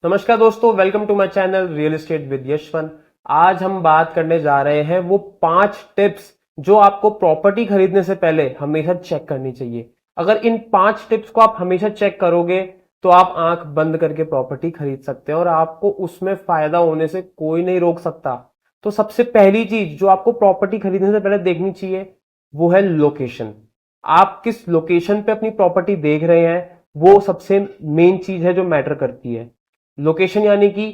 नमस्कार दोस्तों, welcome to my channel real estate with Yashwant. आज हम बात करने जा रहे हैं वो 5 टिप्स जो आपको प्रॉपर्टी खरीदने से पहले हमेशा चेक करनी चाहिए। अगर इन 5 टिप्स को आप हमेशा चेक करोगे तो आप आंख बंद करके प्रॉपर्टी खरीद सकते हैं और आपको उसमें फायदा होने से कोई नहीं रोक सकता। तो सबसे पहली चीज जो आपको प्रॉपर्टी खरीदने से पहले देखनी चाहिए वो है लोकेशन। आप किस लोकेशन पे अपनी प्रॉपर्टी देख रहे हैं, वो सबसे मेन चीज है जो मैटर करती है। लोकेशन यानी कि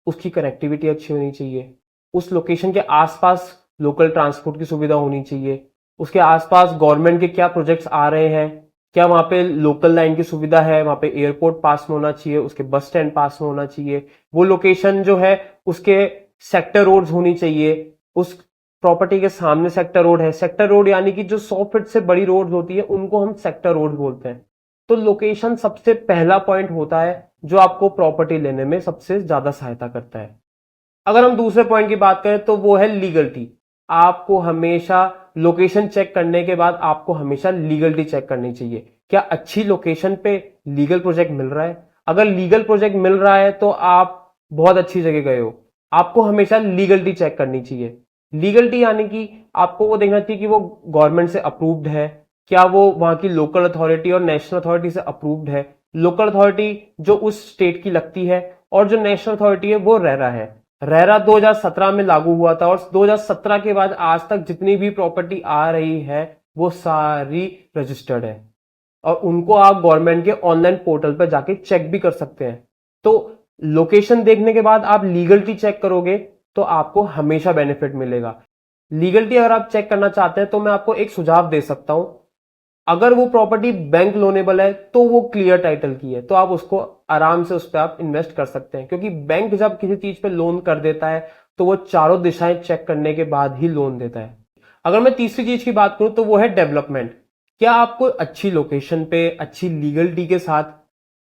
उसकी कनेक्टिविटी अच्छी होनी चाहिए, उस लोकेशन के आसपास लोकल ट्रांसपोर्ट की सुविधा होनी चाहिए, उसके आसपास गवर्नमेंट के क्या प्रोजेक्ट्स आ रहे हैं, क्या वहां पे लोकल लाइन की सुविधा है, वहां पे एयरपोर्ट पास में होना चाहिए, उसके बस स्टैंड पास में होना चाहिए। वो लोकेशन जो है उसके सेक्टर रोड्स होनी चाहिए। उस प्रॉपर्टी के सामने सेक्टर रोड है। सेक्टर रोड यानी कि जो 100 फीट से बड़ी रोड होती है उनको हम सेक्टर रोड बोलते हैं। तो लोकेशन सबसे पहला पॉइंट होता है जो आपको प्रॉपर्टी लेने में सबसे ज्यादा सहायता करता है। अगर हम दूसरे पॉइंट की बात करें तो वो है लीगलिटी। आपको हमेशा लोकेशन चेक करने के बाद आपको हमेशा लीगलिटी चेक करनी चाहिए। क्या अच्छी लोकेशन पे लीगल प्रोजेक्ट मिल रहा है? अगर लीगल प्रोजेक्ट मिल रहा है तो आप बहुत अच्छी जगह गए हो। आपको हमेशा लीगलिटी चेक करनी चाहिए। लीगलिटी यानी कि आपको वो देखना चाहिए कि वो गवर्नमेंट से अप्रूव्ड है, क्या वो वहां की लोकल अथॉरिटी और नेशनल अथॉरिटी से अप्रूव्ड है। लोकल अथॉरिटी जो उस स्टेट की लगती है और जो नेशनल अथॉरिटी है वो रेरा है। रेरा 2017 में लागू हुआ था और 2017 के बाद आज तक जितनी भी प्रॉपर्टी आ रही है वो सारी रजिस्टर्ड है और उनको आप गवर्नमेंट के ऑनलाइन पोर्टल पर जाके चेक भी कर सकते हैं। तो लोकेशन देखने के बाद आप लीगलिटी चेक करोगे तो आपको हमेशा बेनिफिट मिलेगा। लीगलिटी अगर आप चेक करना चाहते हैं तो मैं आपको एक सुझाव दे सकता हूं। अगर वो प्रॉपर्टी बैंक लोनेबल है तो वो क्लियर टाइटल की है तो आप उसको आराम से उस पर आप इन्वेस्ट कर सकते हैं, क्योंकि बैंक जब किसी चीज पे लोन कर देता है तो वो चारों दिशाएं चेक करने के बाद ही लोन देता है। अगर मैं तीसरी चीज की बात करूं तो वो है डेवलपमेंट। क्या आपको अच्छी लोकेशन पे अच्छी लीगलिटी के साथ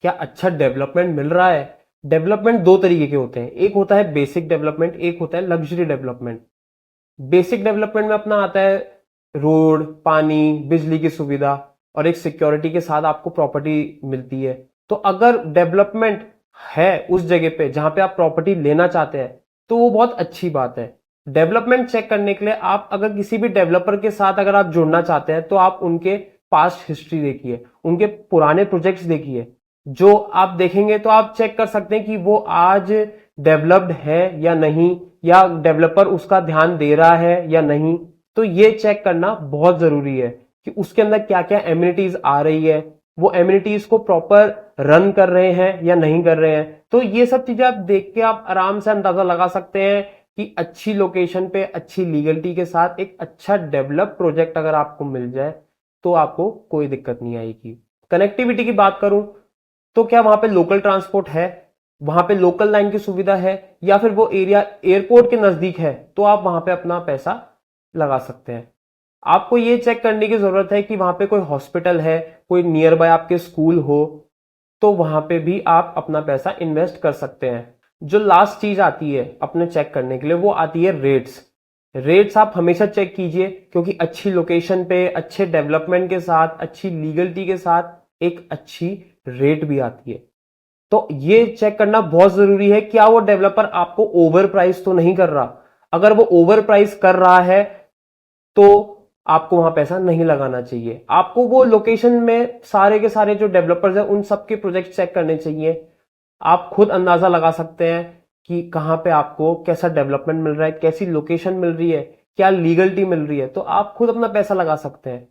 क्या अच्छा डेवलपमेंट मिल रहा है? डेवलपमेंट दो तरीके के होते हैं, एक होता है बेसिक डेवलपमेंट, एक होता है लग्जरी डेवलपमेंट। बेसिक डेवलपमेंट में अपना आता है रोड, पानी, बिजली की सुविधा और एक सिक्योरिटी के साथ आपको प्रॉपर्टी मिलती है। तो अगर डेवलपमेंट है उस जगह पे जहां पे आप प्रॉपर्टी लेना चाहते हैं तो वो बहुत अच्छी बात है। डेवलपमेंट चेक करने के लिए आप अगर किसी भी डेवलपर के साथ अगर आप जुड़ना चाहते हैं तो आप उनके पास्ट हिस्ट्री देखिए, उनके पुराने प्रोजेक्ट्स देखिए। जो आप देखेंगे तो आप चेक कर सकते हैं कि वो आज डेवलप्ड है या नहीं, या डेवलपर उसका ध्यान दे रहा है या नहीं। तो ये चेक करना बहुत जरूरी है कि उसके अंदर क्या क्या एमिनिटीज आ रही है, वो एमिनिटीज को प्रॉपर रन कर रहे हैं या नहीं कर रहे हैं। तो ये सब चीजें आप देख के आप आराम से अंदाजा लगा सकते हैं कि अच्छी लोकेशन पे अच्छी लीगलिटी के साथ एक अच्छा डेवलप प्रोजेक्ट अगर आपको मिल जाए तो आपको कोई दिक्कत नहीं आएगी। कनेक्टिविटी की बात करूं तो क्या वहां पे लोकल ट्रांसपोर्ट है, वहां पे लोकल लाइन की सुविधा है, या फिर वो एरिया एयरपोर्ट के नजदीक है तो आप वहां पे अपना पैसा लगा सकते हैं। आपको ये चेक करने की जरूरत है कि वहां पे कोई हॉस्पिटल है, कोई नियर बाय आपके स्कूल हो, तो वहां पे भी आप अपना पैसा इन्वेस्ट कर सकते हैं। जो लास्ट चीज आती है अपने चेक करने के लिए वो आती है रेट्स। रेट्स आप हमेशा चेक कीजिए, क्योंकि अच्छी लोकेशन पे अच्छे डेवलपमेंट के साथ अच्छी लीगलिटी के साथ एक अच्छी रेट भी आती है। तो ये चेक करना बहुत जरूरी है क्या वो डेवलपर आपको ओवर प्राइस तो नहीं कर रहा। अगर वो ओवर प्राइस कर रहा है तो आपको वहां पैसा नहीं लगाना चाहिए। आपको वो लोकेशन में सारे के सारे जो डेवलपर्स हैं उन सबके प्रोजेक्ट चेक करने चाहिए। आप खुद अंदाजा लगा सकते हैं कि कहां पे आपको कैसा डेवलपमेंट मिल रहा है, कैसी लोकेशन मिल रही है, क्या लीगलिटी मिल रही है, तो आप खुद अपना पैसा लगा सकते हैं।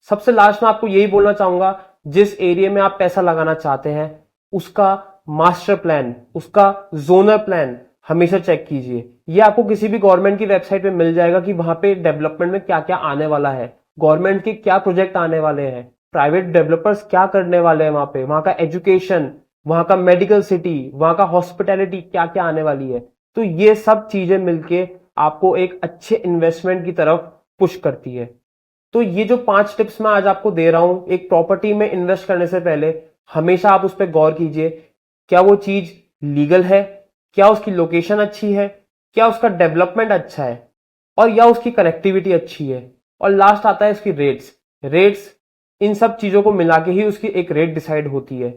सबसे लास्ट में आपको यही बोलना चाहूंगा, जिस एरिया में आप पैसा लगाना चाहते हैं उसका मास्टर प्लान, उसका जोनर प्लान हमेशा चेक कीजिए। ये आपको किसी भी गवर्नमेंट की वेबसाइट पे मिल जाएगा कि वहां पे डेवलपमेंट में क्या क्या आने वाला है, गवर्नमेंट के क्या प्रोजेक्ट आने वाले हैं, प्राइवेट डेवलपर्स क्या करने वाले हैं वहां पे, वहां का एजुकेशन, वहां का मेडिकल सिटी, वहां का हॉस्पिटैलिटी क्या क्या आने वाली है। तो ये सब चीजें मिलके आपको एक अच्छे इन्वेस्टमेंट की तरफ पुश करती है। तो ये जो 5 टिप्स मैं आज आपको दे रहा हूं एक प्रॉपर्टी में इन्वेस्ट करने से पहले, हमेशा आप उस पर गौर कीजिए। क्या वो चीज लीगल है, क्या उसकी लोकेशन अच्छी है, क्या उसका डेवलपमेंट अच्छा है, और या उसकी कनेक्टिविटी अच्छी है, और लास्ट आता है उसकी रेट्स। रेट्स इन सब चीजों को मिला के ही उसकी एक रेट डिसाइड होती है।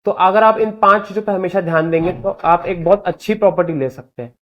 तो अगर आप इन 5 चीजों पर हमेशा ध्यान देंगे तो आप एक बहुत अच्छी प्रॉपर्टी ले सकते हैं।